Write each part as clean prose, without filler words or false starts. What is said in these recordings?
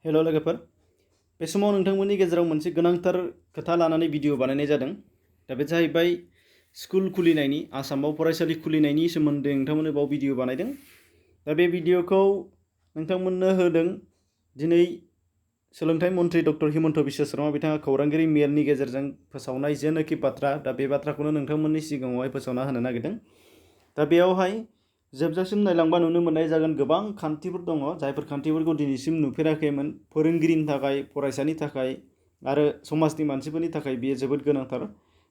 हेल' लोगोफोर, बे समाव नोंथांमोननि गेजेराव मोनसे गोनांथार खोथा लानानै भिडिअ बानायनाय जादों। दा बे जाहैबाय स्कुल खुलिनायनि, आसामाव फरायसालि खुलिनायनि सोमोन्दै नोंथांमोननो बाव भिडिअ बानायदों। दा बे भिडिअखौ नोंथांमोननो होदों दिनै सोलोंथाइ मन्त्रि डक्टर हिमन्त बिश्व शर्मा बिथाङा खौरांगिरि मेलनि गेजेरजों फोसावनाय जेनोखि बाथ्रा, दा बे बाथ्राखौनो नोंथांमोननि सिगाङावहाय फोसावना होनो नागिरदों। दा बेयावहाय जोबजासिम नायलांबा नुनो मोननाय जागोन गोबां खान्थिफोर दङ, जायफोर खान्थिफोरखौ दिनैसिम नुफेराखैमोन। फोरोंगिरिनि थाखाय, फरायसानि थाखाय आरो समाजनि मानसिफोरनि थाखाय बेयो जोबोद गोनांथार।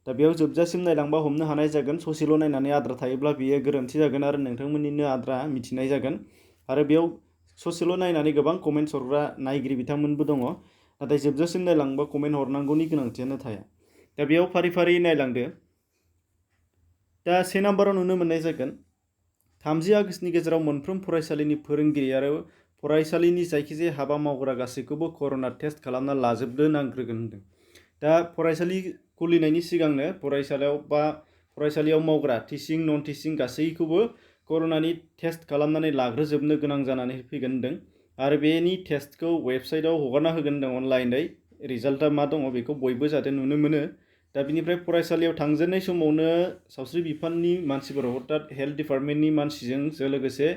दा बेयाव जोबजासिम नायलांबा हमनो हानाय जागोन। ससेल' नायनानै आद्रा थायोब्ला बेयो गोरोन्थि जागोन आरो नोंथांमोननिनो आद्रा मिथिनाय जागोन। आरो बेयाव ससेल' नायनानै गोबां कमेन्ट्स हरग्रा नायगिरि बिथांमोनबो दङ, नाथाय जोबजासिम नायलांबा कमेन्ट हरनांगौनि गोनांथियानो थाया। दा बेयाव फारि फारि नायलांदो। दा 1 नाम्बाराव नुनो मोननाय जागोन 30 आगस्तनि गेजेराव मोनफ्रोम फरायसालिनि फोरोंगिरि आरो फरायसालिनि जायखिजाया हाबा मावग्रा गासैखौबो कर'ना टेस्ट खालामना लाजोबनो नांग्रोगोन होनदों। दा फरायसालि खुलिनायनि सिगांनो फरायसालियाव मावग्रा टिचिं नन टिचिं गासैखौबो कर'नानि टेस्ट खालामनानै लाग्रोजोबनो गोनां जानानै फैगोन होनदों। आरो बेनि टेस्टखौ वेबसाइटआव हगारना होगोन होनदों अनलाइनै। रिजाल्टआ मा दङ बेखौ बयबो जाहाथे नुनो मोनो। दा बिनिफ्राय फरायसालियाव थांजेननाय समावनो सावस्रि बिफाननि मानसिफोर, अर्थात हेल्थ डिपार्टमेन्टनि मानसिजों लोगोसे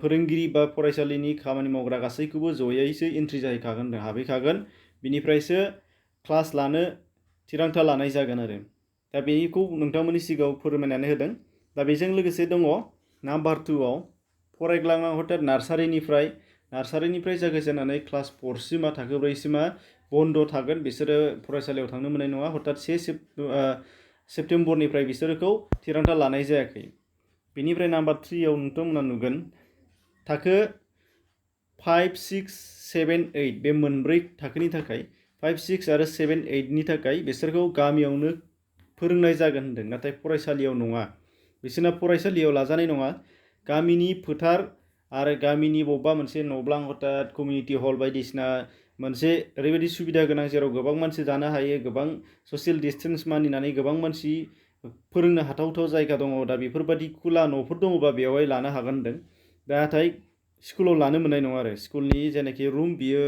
फोरोंगिरि बा फरायसालिनि खामानि मावग्रा गासैखौबो जयैसो एन्ट्रि जाहैखागोन होनदों, हाबहैखागोन। बिनिफ्रायसो क्लास लानो थिरांथा लानाय जागोन आरो। दा बेखौ नोंथांमोननि सिगाङाव फोरमायनानै होदों। दा बेजों लोगोसे दङ नाम्बार 2आव फरायग्लांना हथात नार्सारिनिफ्राय जागायजेननानै क्लास 4 सिमा, थाखो 4 सिमा बन्द थागोन। बिसोरो फरायसालियाव थांनो मोननाय नङा। हथात 1 सेप्तेम्बरनिफ्राय बिसोरखौ थिरांथा लानाय जायाखै। बेनिफ्राय नाम्बार 3आव नोंथांमोना नुगोन थाखो 5, 6, 7, 8 बे मोनब्रै थाखोनि थाखाय 5, 6 आरो 7, 8नि थाखाय बिसोरखौ गामियावनो फोरोंनाय जागोन होनदों, नाथाय फरायसालियाव नङा। बिसोरना फरायसालियाव लाजानाय नङा। गामिनि फोथार आरो गामिनि बबेबा मोनसे न'ब्लां, हथात कमिउनिटि हल बायदिसिना मोनसे ओरैबायदि सुबिदा गोनां जेराव गोबां मानसि जानो हायो, गोबां ससियेल डिस्टेन्स मानिनानै गोबां मानसि फोरोंनो हाथावथाव जायगा दङ। दा बेफोरबायदि खुला न'फोर दङबा बेवहाय लानो हागोन होनदों। नाथाय स्कुलाव लानो मोननाय नङा आरो। स्कुलनि जेनाखि रुम बियो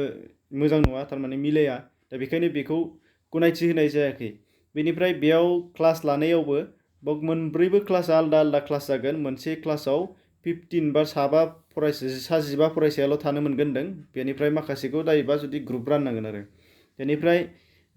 मोजां नङा, थारमाने मिलाया। दा बेखायनो बेखौ गनायथि होनाय जायाखै। बेनिफ्राय बेयाव क्लास लानायावबो मोनब्रैबो क्लासआ आलदा आलदा क्लास जागोन। मोनसे क्लासाव 15 बा 15 फरायसायाल' थानो मोनगोन होनदों। बेनिफ्राय माखासेखौ दायोबा जुदि ग्रुप राननांगोन आरो। बेनिफ्राय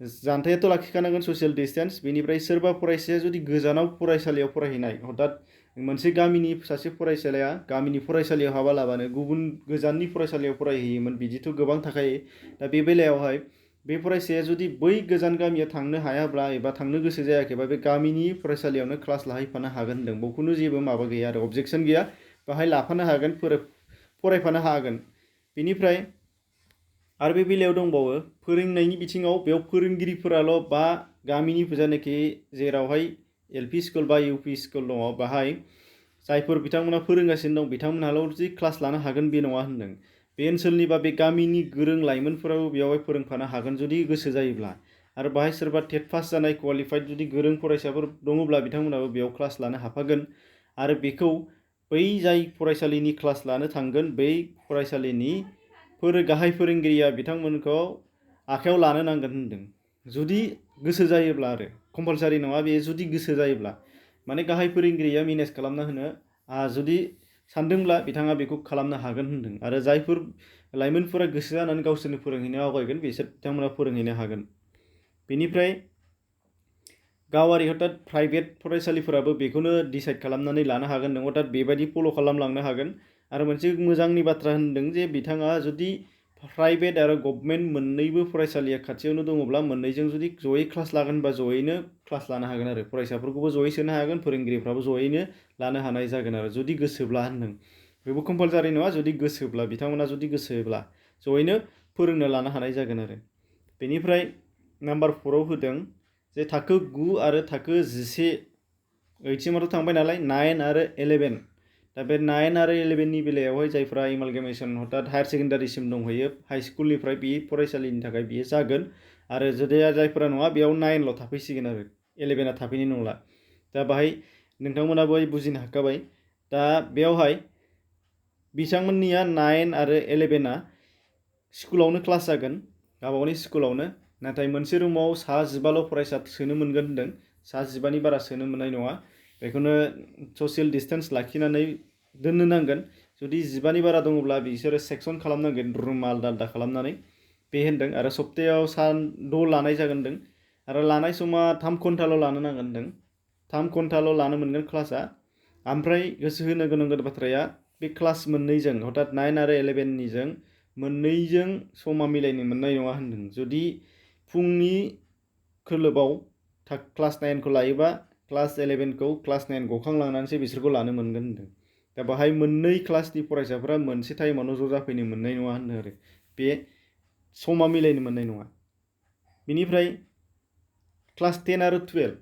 जानथायाथ' लाखिखानांगोन ससियेल डिस्टेन्स। बेनिफ्राय सोरबा फरायसाया जुदि गोजानाव फरायसालियाव फरायहैनाय, हथात मोनसे गामिनि सासे फरायसाया गामिनि फरायसालियाव हाबालाबानो गुबुन गोजाननि फरायसालियाव फरायहैयोमोन, बिदिथ' गोबां थाखायो। दा बे बेलायावहाय बे फरायसाया जुदि बै गोजान गामियाव थांनो हायाब्ला एबा थांनो गोसो जायाखैबा बे गामिनि फरायसालियावनो क्लास लाहैफानो हागोन होनदों। बेखौनो जेबो माबा गैया आरो, अबजेक्सन गैया। बाहाय लाफानो हागोन, फरायफानो हागोन। बेनिफ्राय आरो बे बेलायाव दंबावो फोरोंनायनि बिथिङाव। बेयाव फोरोंगिरिफोराल' बा गामिनि जायनाखि जेरावहाय एलपि स्कुल बा इउपि स्कुल दङ, बाहाय जायफोर बिथांमोना फोरोंगासिनो दं बिथांमोनहाल' जुदि क्लास लानो हागोन बे नङा होनदों। बे ओनसोलनि बा बे गामिनि गोरों लाइमोनफोराबो बेवहाय फोरोंफानो हागोन जुदि गोसो जायोब्ला। आरो बाहाय सोरबा टेट पास जानाय क्वालिफाइड जुदि गोरों फरायसाफोर दङब्ला बिथांमोनाबो बेयाव क्लास लानो हाफागोन। आरो बेखौ बै जाय फरायसालिनि क्लास लानो थांगोन बै फरायसालिनि गाहाय फोरोंगिरिया बिथांमोनखौ आखायाव लानो नांगोन होनदों, जुदि गोसो जायोब्ला आरो। कम्पालसारि नङा बेयो, जुदि गोसो जायोब्ला। माने गाहाय फोरोंगिरिया मेनेज खालामना होनो जुदि सानदोंब्ला बिथाङा बेखौ खालामनो हागोन होनदों। आरो जायफोर लाइमोनफोरा गोसो जानानै गावसोरनो फोरोंहैनो आवगायगोन बिथांमोना फोरोंहैनो हागोन। बेनिफ्राय गावारि हथात प्राइभेट फरायसालिफोराबो बेखौनो डिसाइड खालामनानै लानो हागोन होनदों, हथात बेबायदि फल' खालामलांनो हागोन। आरो मोनसे मोजांनि बाथ्रा होनदों जे बिथाङा जुदि प्राइभेट आरो गभर्नमेन्ट मोननैबो फरायसालिया खाथियावनो दङब्ला मोननैजों जुदि जयै क्लास लागोन बा जयैनो क्लास लानो हागोन आरो। फरायसाफोरखौबो जयै सोनो हागोन, फोरोंगिरिफ्राबो जयैनो लानो हानाय जागोन आरो, जुदि गोसोब्ला होनदों। बेबो कम्पालसारि नङा, जुदि गोसोब्ला बिथांमोना जुदि गोसोब्ला जयैनो फोरोंनो लानो हानाय जागोन आरो। बेनिफ्राय नाम्बार 4आव होदों जे थाखो 9 आरो थाखो 11 8सिमाथ' थांबाय नालाय, 9 आरो 11। दा बे 9 आरो 11नि बेलायावहाय जायफ्रा एमालगेमेसन हथात हायार सेकेन्डारिसिम दंहैयो हाइ स्कुलनिफ्राय बे फरायसालिनि थाखाय बियो जागोन। आरो जुदि जायफोरा नङा बेयाव 9ल' थाफैसिगोन आरो, 11आ थाफैनाय नंला। दा बाहाय नोंथांमोनाबो बुजिनो हाखाबाय। दा बेयावहाय बिथांमोननिया 9 आरो 11आ स्कुलावनो क्लास जागोन गावबा गावनि स्कुलावनो, नाथाय मोनसे रुमाव सा 15ल' फरायसा सोनो मोनगोन होन्दों। सा 15नि बारा सोनो मोननाय नङा। बेखौनो ससियेल डिस्टेन्स लाखिनानै दोननो नांगोन। जुदि 15नि बारा दङब्ला बिसोरो सेक्सन खालामनांगोन, रुम आलदा आलदा खालामनानै बे होन्दों। आरो सप्तायाव सान 6 लानाय जागोन होन्दों। आरो लानाय समा 3 घन्टाल' लानो नांगोन होन्दों। 3 घन्टाल' लानो मोनगोन क्लासआ। ओमफ्राय गोसो होनो गोनां बाथ्राया बे क्लास मोननैजों हथात 9 आरो 11निजों मोननैजों समा मिलायनो मोननाय नङा होन्दों। जुदि फुंनि खोलोबाव क्लास 9खौ लायोबा क्लास 11खौ क्लास 9 गखांलांनानैसो बिसोरखौ लानो मोनगोन होन्दों। दा बाहाय मोननै क्लासनि फरायसाफोरा मोनसे टाइमावनो ज' जाफैनो मोननाय नङा होन्दों आरो बे समा मिलायनो मोननाय नङा। बेनिफ्राय क्लास 10 आरो 12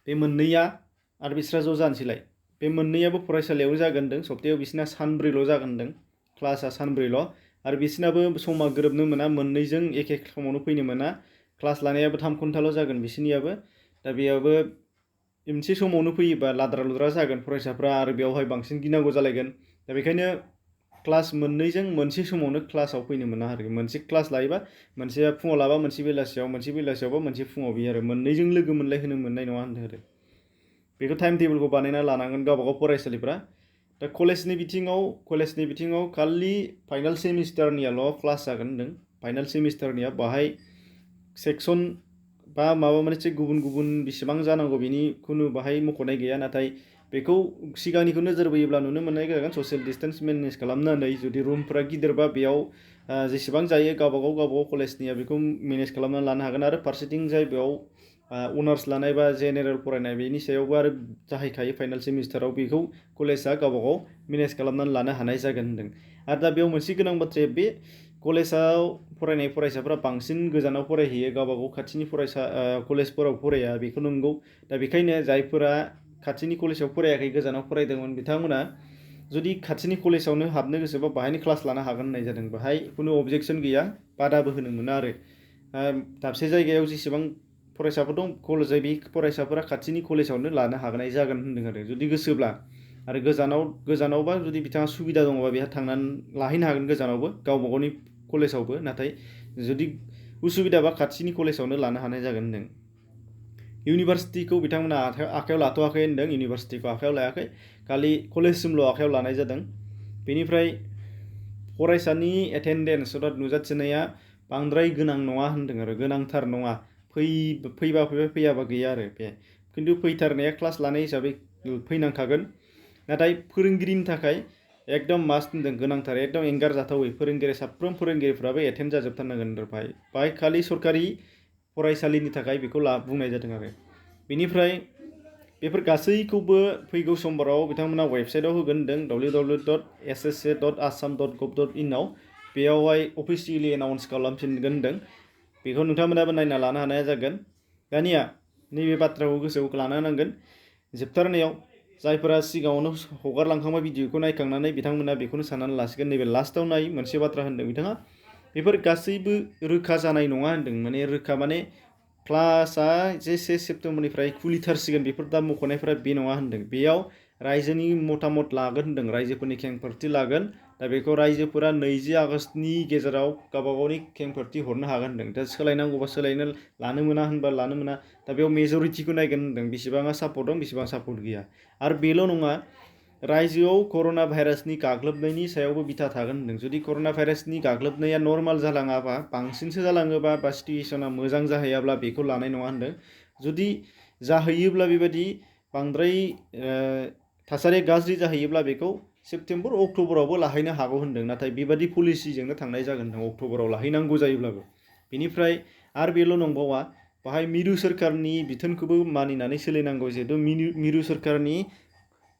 बे मोननैया आरो बिस्रा ज' जानोसैलाय। बे मोननैयाबो फरायसालियावनो जागोन होन्दों। सप्तायाव बिसिना सानब्रैल' जागोन होन्दों। क्लासआ सानब्रैल' आरो बिसिनाबो समा गोरोबनो मोना, मोननैजों एखे समावनो फैनो मोना। क्लास लानायाबो 3 घन्टाल' जागोन बिसोरनियाबो। दा बेयावबो मोनसे समावनो फैयोबा लाद्रा लुद्रा जागोन फरायसाफ्रा, आरो बेवहाय बांसिन गिनांगौ जालायगोन। दा बेखायनो क्लास मोननैजों मोनसे समावनो क्लासाव फैनो मोना आरो मोनसे क्लास लायोबा मोनसेया फुङाव लाबा मोनसे बेलासियावबा मोनसे फुङाव, बे आरो मोननैजों लोगो मोनलाय होनो मोननाय नङा होन्दों आरो बेखौ टाइम टेबोलखौ बानायना लानांगोन गावबागाव फरायसालिफ्रा। दा कलेजनि बिथिङाव खालि फाइनाल सेमिस्टारनियाल' क्लास जागोन होन्दों। फाइनाल सेमिस्टारनिया बाहाय सेक्सन बा माबा मोनसे गुबुन गुबुन बेसेबां जानांगौ बेनि खुनु बाहाय मख'नाय गैया। नाथाय बेखौ सिगांनिखौ नोजोर बोयोब्ला नुनो मोननाय जागोन ससियेल डिस्टेन्स मेनेज खालामनानै, जुदि रुमफोरा गिदिरबा बेयाव जेसेबां जायो गावबागाव कलेजनिया बेखौ मेनेज खालामनानै लानो हागोन। आरो फारसेथिं जाय बेयाव अनार्स लानाय बा जेनेरेल फरायनाय बेनि सायावबो आरो जाहैखायो फाइनाल सेमिस्टाराव, बेखौ कलेजआ गावबागाव मेनेज खालामनानै लानो हानाय जागोन होन्दों। आरो दा बेयाव मोनसे गोनां बाथ्राया बे कलेजाव फरायनाय फरायसाफोरा बांसिन गोजानाव फरायहैयो, गावबागाव खाथिनि कलेजफोराव फराया, बेखौ नंगौ। दा बेखायनो जायफोरा खाथिनि कलेजाव फरायाखै गोजानाव फरायदोंमोन बिथांमोना जुदि खाथिनि कलेजावनो हाबनो गोसोबा बाहायनो क्लास लानो हागोन होननाय जादों। बाहाय खुनु अबजेक्सन गैया, बादाबो होनो मोना आरो दाबसे जायगायाव जेसेबां फरायसाफोर दं कलेज, बे फरायसाफोरा खाथिनि कलेजावनो लानो हानाय जागोन होन्दों आरो जुदि गोसोब्ला। आरो गोजानावबा जुदि बिथाङा सुबिदा दङबा बेहा थांनानै लाहैनो हागोन गोजानावबो, गावबा गावनि कलेजावबो। नाथाय जुदि उसुबिदाबा खाथिनि कलेजावनो लानो हानाय जागोन होन्दों। इउनिभार्सिटिखौ बिथांमोना आखायाव लाथ'वाखै होन्दों। इउनिभार्सिटिखौ आखायाव लायाखै, खालि कलेजसिमल' आखायाव लानाय जादों। बेनिफ्राय फरायसानि एटेन्डेन्स अर्थात नुजाथिनाया बांद्राय गोनां नङा होन्दों आरो गोनांथार नङा। फैबा फैयाबा गैया आरो बे, खिन्थु फैथारनाया क्लास लानाय हिसाबै फैनांखागोन। नाथाय फोरोंगिरिनि थाखाय एकदम मास्ट होन्दों, गोनांथार, एकदम एंगारजाथावै साफ्रोम फोरोंगिरिफ्राबो एटेन्ड जाजोबथारनांगोन आरो बाहाय खालि सरकारि फरायसालिनि थाखाय बेखौ बुंनाय जादों आरो। बेनिफ्राय बेफोर गासैखौबो फैगौ समबाराव बिथांमोना वेबसाइटआव होगोन होन्दों, www.ssa.assam.gov.in आव। बेयावहाय अफिसियेलि एनाउन्स खालामफिनगोन होन्दों। बेखौ नोंथांमोनाबो नायना लानो हानाया जागोन। दानिया नैबे बाथ्राखौ गोसोआव लानो नांगोन, जोबथारनायाव जायफोरा सिगाङावनो हगारलांखांबाय भिडिअखौ नायखांनानै बिथांमोना बेखौनो साननानै लासिगोन, नैबे लास्टआव नाय मोनसे बाथ्रा होन्दों बिथाङा, बेफोर गासैबो रोखा जानाय नङा होन्दों। रोखा माने क्लासआ जे 1 सेप्तेम्बरनिफ्राय खुलिथारसिगोन बेफोर दा मख'नायफोरा बे नङा होन्दों। बेयाव रायजोनि मतामत लागोन होन्दों, रायजोफोरनि खेंफोरथि लागोन। दा बेखौ रायजोफोरा 20 आगस्तनि गेजेराव गावबा गावनि खेंफोरथि हरनो हागोन होन्दों। दा सोलायनांगौबा सोलायनो लानो मोना होनबा लानो मोना। दा बेयाव मेजरिटिखौ नायगोन होन्दों, बेसेबाङा सापर्ट दं बेसेबां सापर्ट गैया। आरो बेल' नङा, रायजोआव कर'ना भाइरासनि गाग्लोबनायनि सायावबो बिथा थागोन होन्दों। जुदि कर'ना भाइरासनि गाग्लोबनाया नर्माल जालाङाबा, बांसिनसो जालाङोबा बा सिटुएसना मोजां जाहैयाब्ला बेखौ लानाय नङा होन्दों। जुदि जाहैयोब्ला बेबायदि बांद्राय थासारिया गाज्रि जाहैयोब्ला बेखौ सेप्तेम्बर अक्ट'बरावबो लाहैनो हागौ होन्दों। नाथाय बेबादि पलिसिजोंनो थांनाय जागोन होन्दों, अक्ट'बराव लाहैनांगौ जायोब्लाबो। बेनिफ्राय आरो बेल' नंबावा, बाहाय मिरु सोरखारनि बिथोनखौबो मानिनानै सोलिनांगौ। जिहेतु मिरु सोरखारनि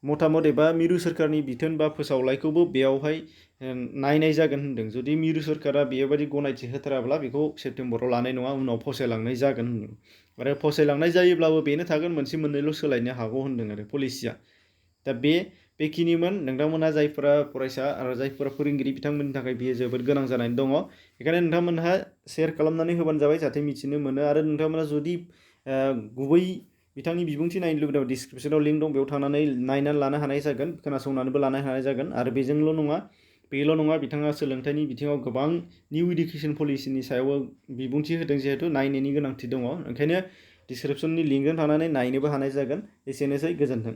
मतामत एबा मिरु सोरखारनि बिथोन बा फोसावलायखौबो बेयावहाय नायनाय जागोन होन्दों। जुदि मिरु सोरखारा बेबायदि गनायथि होथाराब्ला बेखौ सेप्तेम्बराव लानाय नङा, उनाव फावसायलांनाय जागोन होन्दों। आरो फावसायलांनाय जायोब्लाबो बेनो थागोन, मोनसे मोननैल' सोलायनो हागौ होन्दों आरो पलिसिया। दा बेखिनिमोन नोंथांमोनहा जायफोरा फरायसा आरो जायफोरा फोरोंगिरि बिथांमोननि थाखाय बेयो जोबोद गोनां जानानै दङ। बेखायनो नोंथांमोनहा शेयार खालामनानै होबानो जाबाय, जाहाथे मिथिनो मोनो। आरो नोंथांमोना जुदि गुबै बिथांनि बिबुंथि नायनो लुगैदों, डिसक्रिपसनाव लिंक दं, बेयाव थांनानै नायनानै लानो हानाय जागोन, खोनासंनानैबो लानो हानाय जागोन। आरो बेजोंल' नङा, बेल' नङा, बिथाङा सोलोंथाइनि बिथिङाव गोबां निउ इडुकेसन पलिसिनि सायाव बिबुंथि होदों, जिहेतु नायनायनि गोनांथि दङ। ओंखायनो डिसक्रिपसननि लिंकजों थांनानै नायनोबो हानाय जागोन। एसेनोसै, गोजोन्थों।